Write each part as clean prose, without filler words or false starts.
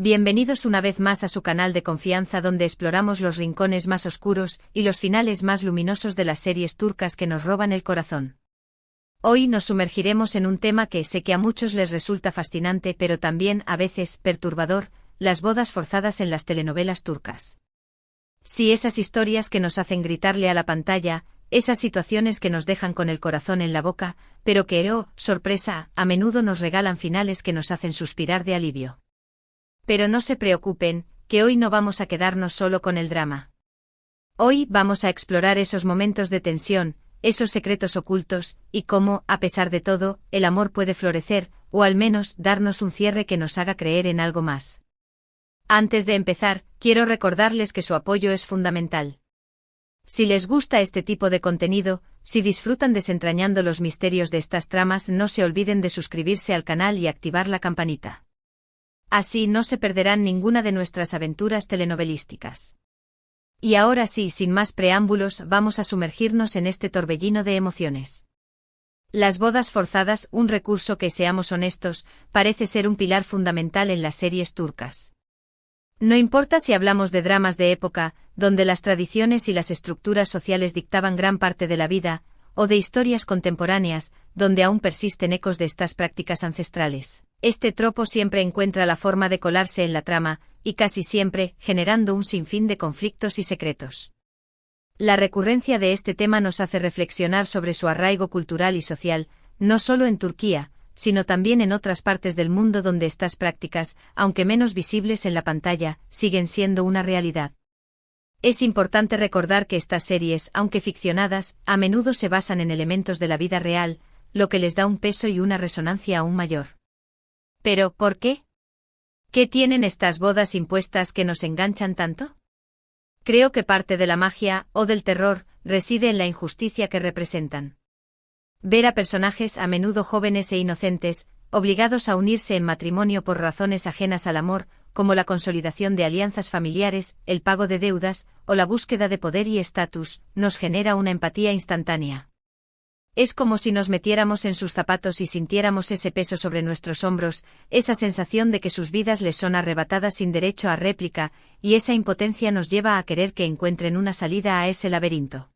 Bienvenidos una vez más a su canal de confianza donde exploramos los rincones más oscuros y los finales más luminosos de las series turcas que nos roban el corazón. Hoy nos sumergiremos en un tema que sé que a muchos les resulta fascinante pero también, a veces, perturbador: las bodas forzadas en las telenovelas turcas. Sí, esas historias que nos hacen gritarle a la pantalla, esas situaciones que nos dejan con el corazón en la boca, pero que, oh, sorpresa, a menudo nos regalan finales que nos hacen suspirar de alivio. Pero no se preocupen, que hoy no vamos a quedarnos solo con el drama. Hoy vamos a explorar esos momentos de tensión, esos secretos ocultos, y cómo, a pesar de todo, el amor puede florecer, o al menos darnos un cierre que nos haga creer en algo más. Antes de empezar, quiero recordarles que su apoyo es fundamental. Si les gusta este tipo de contenido, si disfrutan desentrañando los misterios de estas tramas, no se olviden de suscribirse al canal y activar la campanita. Así no se perderán ninguna de nuestras aventuras telenovelísticas. Y ahora sí, sin más preámbulos, vamos a sumergirnos en este torbellino de emociones. Las bodas forzadas, un recurso que, seamos honestos, parece ser un pilar fundamental en las series turcas. No importa si hablamos de dramas de época, donde las tradiciones y las estructuras sociales dictaban gran parte de la vida, o de historias contemporáneas, donde aún persisten ecos de estas prácticas ancestrales. Este tropo siempre encuentra la forma de colarse en la trama, y casi siempre, generando un sinfín de conflictos y secretos. La recurrencia de este tema nos hace reflexionar sobre su arraigo cultural y social, no solo en Turquía, sino también en otras partes del mundo donde estas prácticas, aunque menos visibles en la pantalla, siguen siendo una realidad. Es importante recordar que estas series, aunque ficcionadas, a menudo se basan en elementos de la vida real, lo que les da un peso y una resonancia aún mayor. ¿Pero por qué? ¿Qué tienen estas bodas impuestas que nos enganchan tanto? Creo que parte de la magia, o del terror, reside en la injusticia que representan. Ver a personajes a menudo jóvenes e inocentes, obligados a unirse en matrimonio por razones ajenas al amor, como la consolidación de alianzas familiares, el pago de deudas, o la búsqueda de poder y estatus, nos genera una empatía instantánea. Es como si nos metiéramos en sus zapatos y sintiéramos ese peso sobre nuestros hombros, esa sensación de que sus vidas les son arrebatadas sin derecho a réplica, y esa impotencia nos lleva a querer que encuentren una salida a ese laberinto.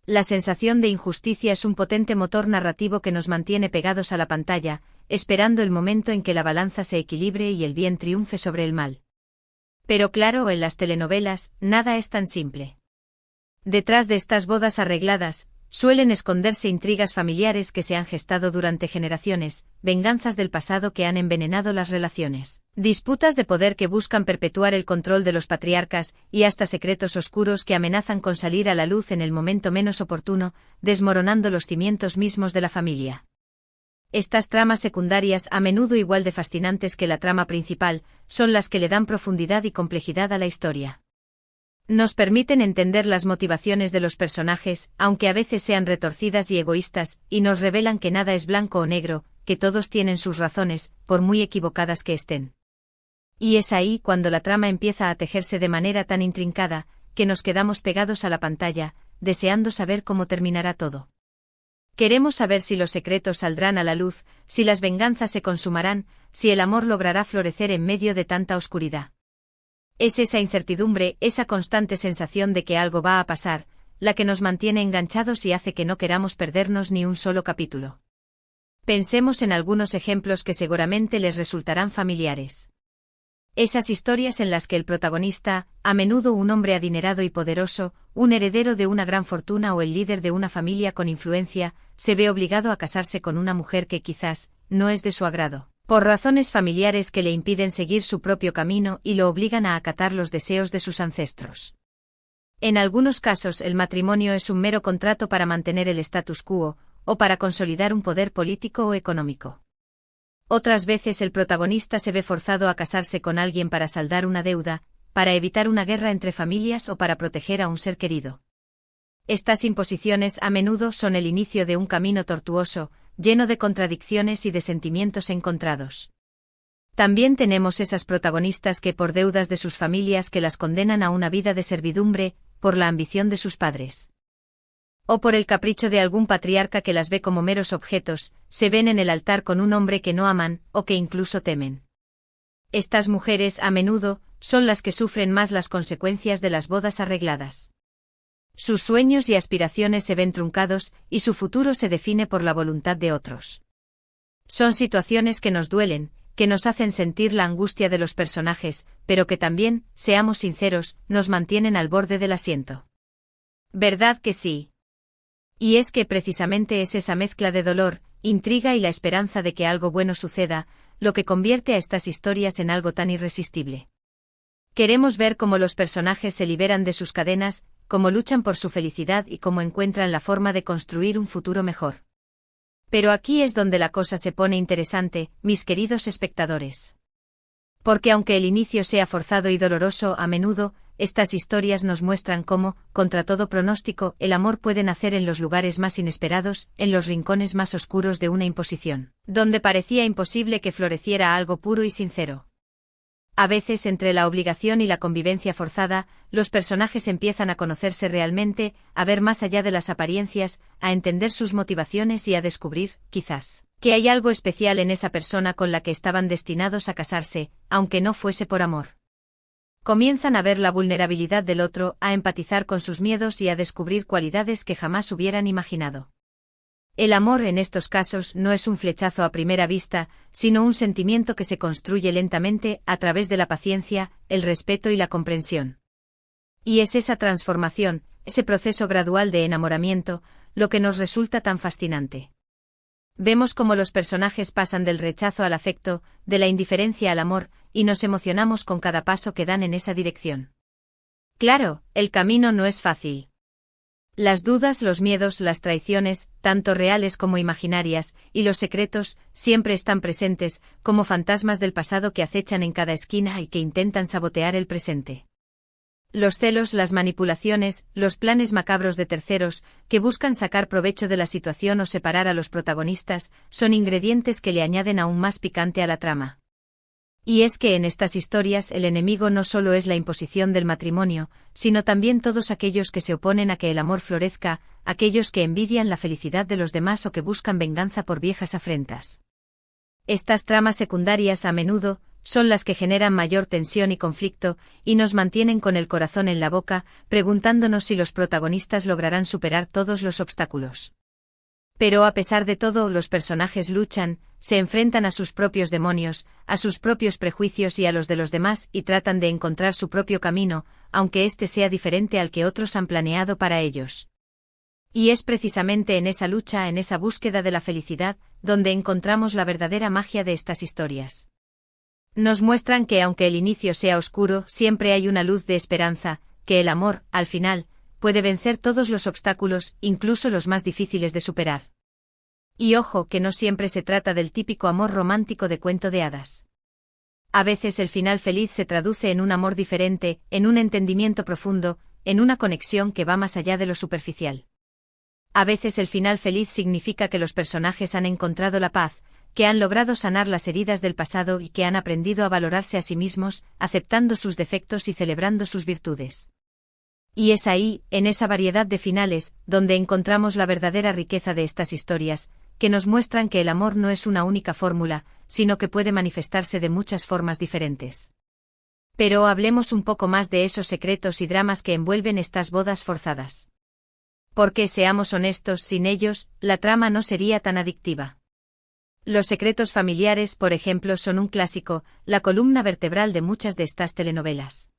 La sensación de injusticia es un potente motor narrativo que nos mantiene pegados a la pantalla, esperando el momento en que la balanza se equilibre y el bien triunfe sobre el mal. Pero claro, en las telenovelas, nada es tan simple. Detrás de estas bodas arregladas, suelen esconderse intrigas familiares que se han gestado durante generaciones, venganzas del pasado que han envenenado las relaciones, disputas de poder que buscan perpetuar el control de los patriarcas, y hasta secretos oscuros que amenazan con salir a la luz en el momento menos oportuno, desmoronando los cimientos mismos de la familia. Estas tramas secundarias, a menudo igual de fascinantes que la trama principal, son las que le dan profundidad y complejidad a la historia. Nos permiten entender las motivaciones de los personajes, aunque a veces sean retorcidas y egoístas, y nos revelan que nada es blanco o negro, que todos tienen sus razones, por muy equivocadas que estén. Y es ahí cuando la trama empieza a tejerse de manera tan intrincada, que nos quedamos pegados a la pantalla, deseando saber cómo terminará todo. Queremos saber si los secretos saldrán a la luz, si las venganzas se consumarán, si el amor logrará florecer en medio de tanta oscuridad. Es esa incertidumbre, esa constante sensación de que algo va a pasar, la que nos mantiene enganchados y hace que no queramos perdernos ni un solo capítulo. Pensemos en algunos ejemplos que seguramente les resultarán familiares. Esas historias en las que el protagonista, a menudo un hombre adinerado y poderoso, un heredero de una gran fortuna o el líder de una familia con influencia, se ve obligado a casarse con una mujer que quizás no es de su agrado, por razones familiares que le impiden seguir su propio camino y lo obligan a acatar los deseos de sus ancestros. En algunos casos el matrimonio es un mero contrato para mantener el status quo, o para consolidar un poder político o económico. Otras veces el protagonista se ve forzado a casarse con alguien para saldar una deuda, para evitar una guerra entre familias o para proteger a un ser querido. Estas imposiciones a menudo son el inicio de un camino tortuoso, lleno de contradicciones y de sentimientos encontrados. También tenemos esas protagonistas que por deudas de sus familias que las condenan a una vida de servidumbre, por la ambición de sus padres. O por el capricho de algún patriarca que las ve como meros objetos, se ven en el altar con un hombre que no aman, o que incluso temen. Estas mujeres, a menudo, son las que sufren más las consecuencias de las bodas arregladas. Sus sueños y aspiraciones se ven truncados, y su futuro se define por la voluntad de otros. Son situaciones que nos duelen, que nos hacen sentir la angustia de los personajes, pero que también, seamos sinceros, nos mantienen al borde del asiento. ¿Verdad que sí? Y es que precisamente es esa mezcla de dolor, intriga y la esperanza de que algo bueno suceda, lo que convierte a estas historias en algo tan irresistible. Queremos ver cómo los personajes se liberan de sus cadenas, cómo luchan por su felicidad y cómo encuentran la forma de construir un futuro mejor. Pero aquí es donde la cosa se pone interesante, mis queridos espectadores. Porque aunque el inicio sea forzado y doloroso a menudo, estas historias nos muestran cómo, contra todo pronóstico, el amor puede nacer en los lugares más inesperados, en los rincones más oscuros de una imposición, donde parecía imposible que floreciera algo puro y sincero. A veces, entre la obligación y la convivencia forzada, los personajes empiezan a conocerse realmente, a ver más allá de las apariencias, a entender sus motivaciones y a descubrir, quizás, que hay algo especial en esa persona con la que estaban destinados a casarse, aunque no fuese por amor. Comienzan a ver la vulnerabilidad del otro, a empatizar con sus miedos y a descubrir cualidades que jamás hubieran imaginado. El amor en estos casos no es un flechazo a primera vista, sino un sentimiento que se construye lentamente a través de la paciencia, el respeto y la comprensión. Y es esa transformación, ese proceso gradual de enamoramiento, lo que nos resulta tan fascinante. Vemos cómo los personajes pasan del rechazo al afecto, de la indiferencia al amor, y nos emocionamos con cada paso que dan en esa dirección. Claro, el camino no es fácil. Las dudas, los miedos, las traiciones, tanto reales como imaginarias, y los secretos, siempre están presentes, como fantasmas del pasado que acechan en cada esquina y que intentan sabotear el presente. Los celos, las manipulaciones, los planes macabros de terceros, que buscan sacar provecho de la situación o separar a los protagonistas, son ingredientes que le añaden aún más picante a la trama. Y es que en estas historias el enemigo no solo es la imposición del matrimonio, sino también todos aquellos que se oponen a que el amor florezca, aquellos que envidian la felicidad de los demás o que buscan venganza por viejas afrentas. Estas tramas secundarias a menudo son las que generan mayor tensión y conflicto, y nos mantienen con el corazón en la boca, preguntándonos si los protagonistas lograrán superar todos los obstáculos. Pero a pesar de todo, los personajes luchan, se enfrentan a sus propios demonios, a sus propios prejuicios y a los de los demás y tratan de encontrar su propio camino, aunque éste sea diferente al que otros han planeado para ellos. Y es precisamente en esa lucha, en esa búsqueda de la felicidad, donde encontramos la verdadera magia de estas historias. Nos muestran que aunque el inicio sea oscuro, siempre hay una luz de esperanza, que el amor, al final, puede vencer todos los obstáculos, incluso los más difíciles de superar. Y ojo, que no siempre se trata del típico amor romántico de cuento de hadas. A veces el final feliz se traduce en un amor diferente, en un entendimiento profundo, en una conexión que va más allá de lo superficial. A veces el final feliz significa que los personajes han encontrado la paz, que han logrado sanar las heridas del pasado y que han aprendido a valorarse a sí mismos, aceptando sus defectos y celebrando sus virtudes. Y es ahí, en esa variedad de finales, donde encontramos la verdadera riqueza de estas historias, que nos muestran que el amor no es una única fórmula, sino que puede manifestarse de muchas formas diferentes. Pero hablemos un poco más de esos secretos y dramas que envuelven estas bodas forzadas. Porque, seamos honestos, sin ellos, la trama no sería tan adictiva. Los secretos familiares, por ejemplo, son un clásico, la columna vertebral de muchas de estas telenovelas.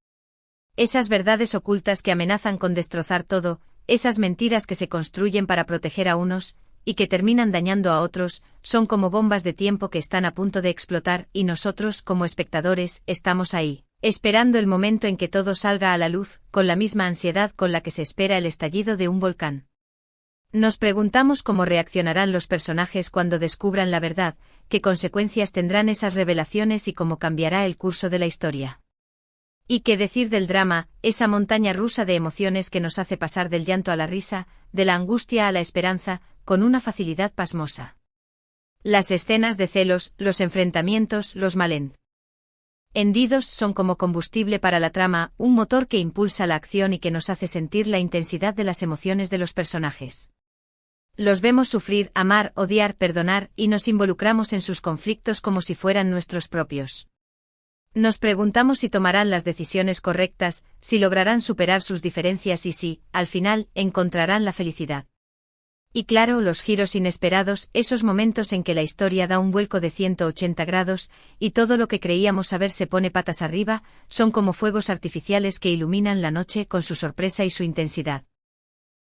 Esas verdades ocultas que amenazan con destrozar todo, esas mentiras que se construyen para proteger a unos, y que terminan dañando a otros, son como bombas de tiempo que están a punto de explotar, y nosotros, como espectadores, estamos ahí, esperando el momento en que todo salga a la luz, con la misma ansiedad con la que se espera el estallido de un volcán. Nos preguntamos cómo reaccionarán los personajes cuando descubran la verdad, qué consecuencias tendrán esas revelaciones y cómo cambiará el curso de la historia. Y qué decir del drama, esa montaña rusa de emociones que nos hace pasar del llanto a la risa, de la angustia a la esperanza, con una facilidad pasmosa. Las escenas de celos, los enfrentamientos, los malentendidos son como combustible para la trama, un motor que impulsa la acción y que nos hace sentir la intensidad de las emociones de los personajes. Los vemos sufrir, amar, odiar, perdonar, y nos involucramos en sus conflictos como si fueran nuestros propios. Nos preguntamos si tomarán las decisiones correctas, si lograrán superar sus diferencias y si, al final, encontrarán la felicidad. Y claro, los giros inesperados, esos momentos en que la historia da un vuelco de 180 grados, y todo lo que creíamos saber se pone patas arriba, son como fuegos artificiales que iluminan la noche con su sorpresa y su intensidad.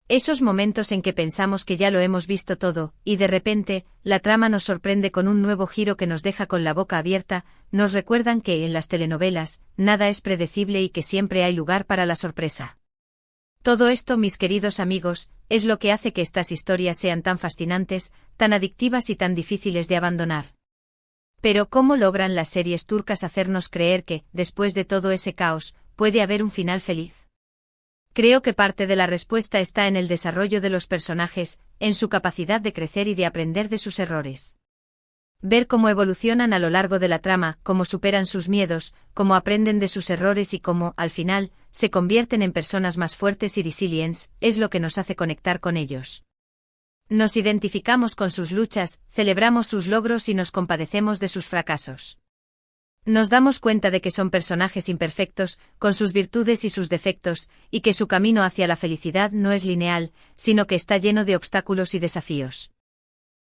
Esos momentos en que pensamos que ya lo hemos visto todo, y de repente, la trama nos sorprende con un nuevo giro que nos deja con la boca abierta, nos recuerdan que, en las telenovelas, nada es predecible y que siempre hay lugar para la sorpresa. Todo esto, mis queridos amigos, es lo que hace que estas historias sean tan fascinantes, tan adictivas y tan difíciles de abandonar. Pero ¿cómo logran las series turcas hacernos creer que, después de todo ese caos, puede haber un final feliz? Creo que parte de la respuesta está en el desarrollo de los personajes, en su capacidad de crecer y de aprender de sus errores. Ver cómo evolucionan a lo largo de la trama, cómo superan sus miedos, cómo aprenden de sus errores y cómo, al final, se convierten en personas más fuertes y resilientes, es lo que nos hace conectar con ellos. Nos identificamos con sus luchas, celebramos sus logros y nos compadecemos de sus fracasos. Nos damos cuenta de que son personajes imperfectos, con sus virtudes y sus defectos, y que su camino hacia la felicidad no es lineal, sino que está lleno de obstáculos y desafíos.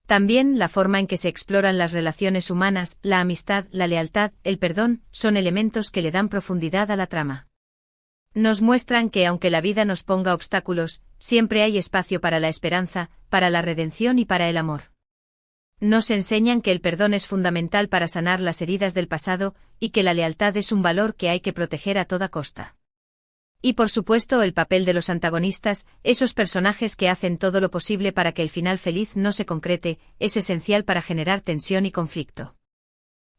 También la forma en que se exploran las relaciones humanas, la amistad, la lealtad, el perdón, son elementos que le dan profundidad a la trama. Nos muestran que aunque la vida nos ponga obstáculos, siempre hay espacio para la esperanza, para la redención y para el amor. Nos enseñan que el perdón es fundamental para sanar las heridas del pasado, y que la lealtad es un valor que hay que proteger a toda costa. Y por supuesto el papel de los antagonistas, esos personajes que hacen todo lo posible para que el final feliz no se concrete, es esencial para generar tensión y conflicto.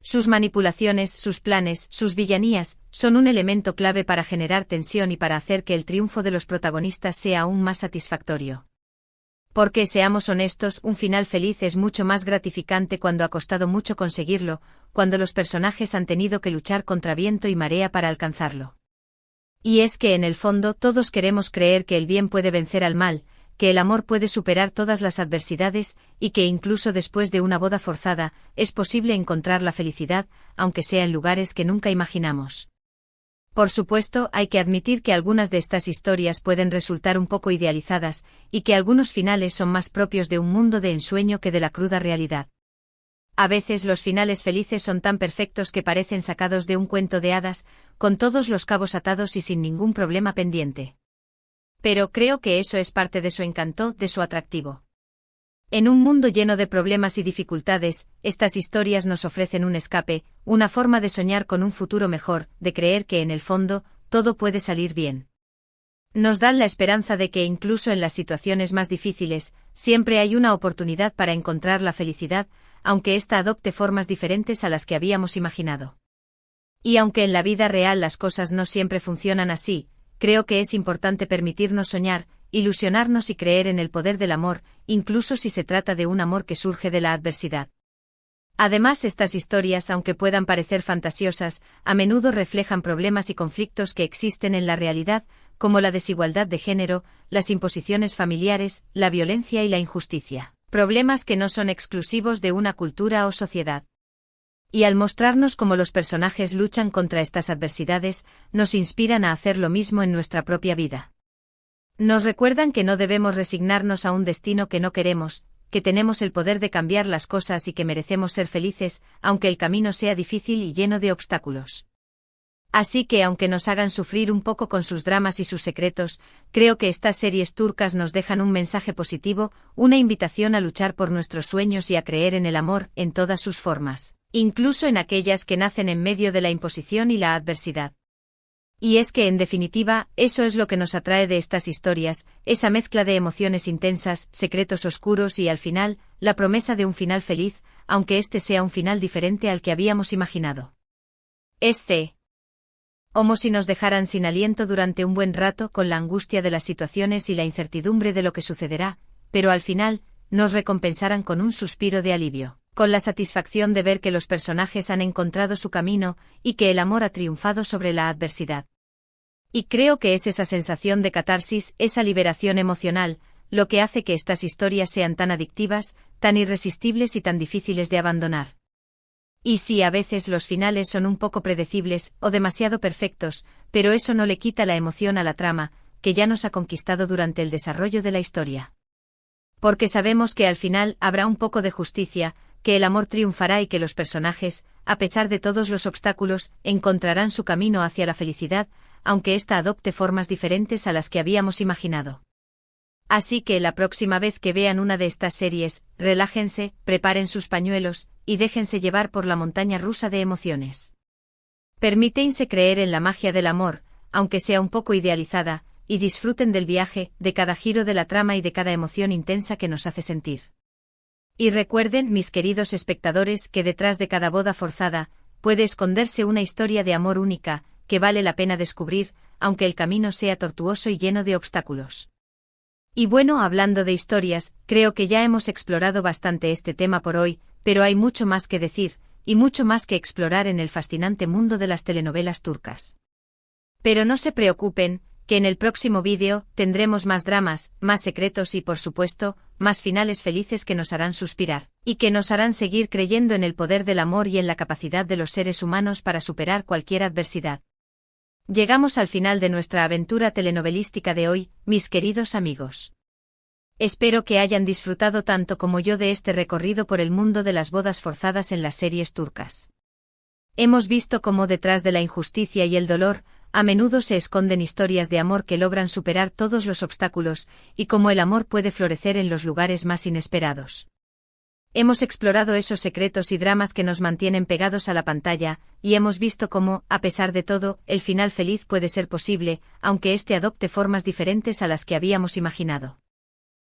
Sus manipulaciones, sus planes, sus villanías, son un elemento clave para generar tensión y para hacer que el triunfo de los protagonistas sea aún más satisfactorio. Porque, seamos honestos, un final feliz es mucho más gratificante cuando ha costado mucho conseguirlo, cuando los personajes han tenido que luchar contra viento y marea para alcanzarlo. Y es que en el fondo todos queremos creer que el bien puede vencer al mal, que el amor puede superar todas las adversidades, y que incluso después de una boda forzada, es posible encontrar la felicidad, aunque sea en lugares que nunca imaginamos. Por supuesto, hay que admitir que algunas de estas historias pueden resultar un poco idealizadas, y que algunos finales son más propios de un mundo de ensueño que de la cruda realidad. A veces los finales felices son tan perfectos que parecen sacados de un cuento de hadas, con todos los cabos atados y sin ningún problema pendiente. Pero creo que eso es parte de su encanto, de su atractivo. En un mundo lleno de problemas y dificultades, estas historias nos ofrecen un escape, una forma de soñar con un futuro mejor, de creer que en el fondo, todo puede salir bien. Nos dan la esperanza de que incluso en las situaciones más difíciles, siempre hay una oportunidad para encontrar la felicidad, aunque ésta adopte formas diferentes a las que habíamos imaginado. Y aunque en la vida real las cosas no siempre funcionan así, creo que es importante permitirnos soñar, ilusionarnos y creer en el poder del amor, incluso si se trata de un amor que surge de la adversidad. Además, estas historias, aunque puedan parecer fantasiosas, a menudo reflejan problemas y conflictos que existen en la realidad, como la desigualdad de género, las imposiciones familiares, la violencia y la injusticia. Problemas que no son exclusivos de una cultura o sociedad. Y al mostrarnos cómo los personajes luchan contra estas adversidades, nos inspiran a hacer lo mismo en nuestra propia vida. Nos recuerdan que no debemos resignarnos a un destino que no queremos, que tenemos el poder de cambiar las cosas y que merecemos ser felices, aunque el camino sea difícil y lleno de obstáculos. Así que aunque nos hagan sufrir un poco con sus dramas y sus secretos, creo que estas series turcas nos dejan un mensaje positivo, una invitación a luchar por nuestros sueños y a creer en el amor, en todas sus formas, incluso en aquellas que nacen en medio de la imposición y la adversidad. Y es que, en definitiva, eso es lo que nos atrae de estas historias, esa mezcla de emociones intensas, secretos oscuros y, al final, la promesa de un final feliz, aunque este sea un final diferente al que habíamos imaginado. Como si nos dejaran sin aliento durante un buen rato con la angustia de las situaciones y la incertidumbre de lo que sucederá, pero al final, nos recompensaran con un suspiro de alivio, con la satisfacción de ver que los personajes han encontrado su camino, y que el amor ha triunfado sobre la adversidad. Y creo que es esa sensación de catarsis, esa liberación emocional, lo que hace que estas historias sean tan adictivas, tan irresistibles y tan difíciles de abandonar. Y sí, a veces los finales son un poco predecibles o demasiado perfectos, pero eso no le quita la emoción a la trama, que ya nos ha conquistado durante el desarrollo de la historia. Porque sabemos que al final habrá un poco de justicia, que el amor triunfará y que los personajes, a pesar de todos los obstáculos, encontrarán su camino hacia la felicidad, aunque ésta adopte formas diferentes a las que habíamos imaginado. Así que la próxima vez que vean una de estas series, relájense, preparen sus pañuelos, y déjense llevar por la montaña rusa de emociones. Permítense creer en la magia del amor, aunque sea un poco idealizada, y disfruten del viaje, de cada giro de la trama y de cada emoción intensa que nos hace sentir. Y recuerden, mis queridos espectadores, que detrás de cada boda forzada, puede esconderse una historia de amor única, que vale la pena descubrir, aunque el camino sea tortuoso y lleno de obstáculos. Y bueno, hablando de historias, creo que ya hemos explorado bastante este tema por hoy, pero hay mucho más que decir, y mucho más que explorar en el fascinante mundo de las telenovelas turcas. Pero no se preocupen, que en el próximo vídeo tendremos más dramas, más secretos y, por supuesto, más finales felices que nos harán suspirar, y que nos harán seguir creyendo en el poder del amor y en la capacidad de los seres humanos para superar cualquier adversidad. Llegamos al final de nuestra aventura telenovelística de hoy, mis queridos amigos. Espero que hayan disfrutado tanto como yo de este recorrido por el mundo de las bodas forzadas en las series turcas. Hemos visto cómo detrás de la injusticia y el dolor, a menudo se esconden historias de amor que logran superar todos los obstáculos, y cómo el amor puede florecer en los lugares más inesperados. Hemos explorado esos secretos y dramas que nos mantienen pegados a la pantalla, y hemos visto cómo, a pesar de todo, el final feliz puede ser posible, aunque éste adopte formas diferentes a las que habíamos imaginado.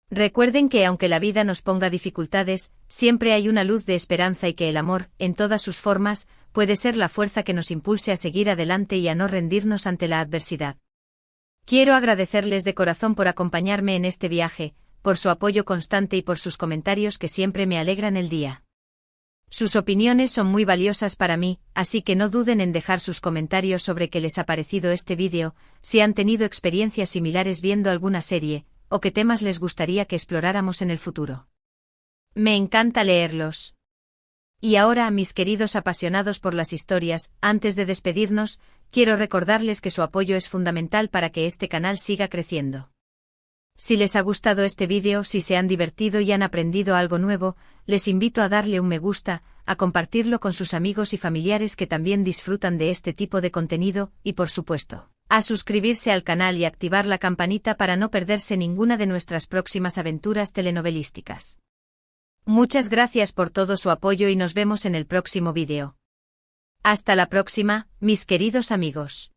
Recuerden que aunque la vida nos ponga dificultades, siempre hay una luz de esperanza y que el amor, en todas sus formas, puede ser la fuerza que nos impulse a seguir adelante y a no rendirnos ante la adversidad. Quiero agradecerles de corazón por acompañarme en este viaje, por su apoyo constante y por sus comentarios que siempre me alegran el día. Sus opiniones son muy valiosas para mí, así que no duden en dejar sus comentarios sobre qué les ha parecido este vídeo, si han tenido experiencias similares viendo alguna serie, o qué temas les gustaría que exploráramos en el futuro. Me encanta leerlos. Y ahora, mis queridos apasionados por las historias, antes de despedirnos, quiero recordarles que su apoyo es fundamental para que este canal siga creciendo. Si les ha gustado este vídeo, si se han divertido y han aprendido algo nuevo, les invito a darle un me gusta, a compartirlo con sus amigos y familiares que también disfrutan de este tipo de contenido, y por supuesto, a suscribirse al canal y activar la campanita para no perderse ninguna de nuestras próximas aventuras telenovelísticas. Muchas gracias por todo su apoyo y nos vemos en el próximo vídeo. Hasta la próxima, mis queridos amigos.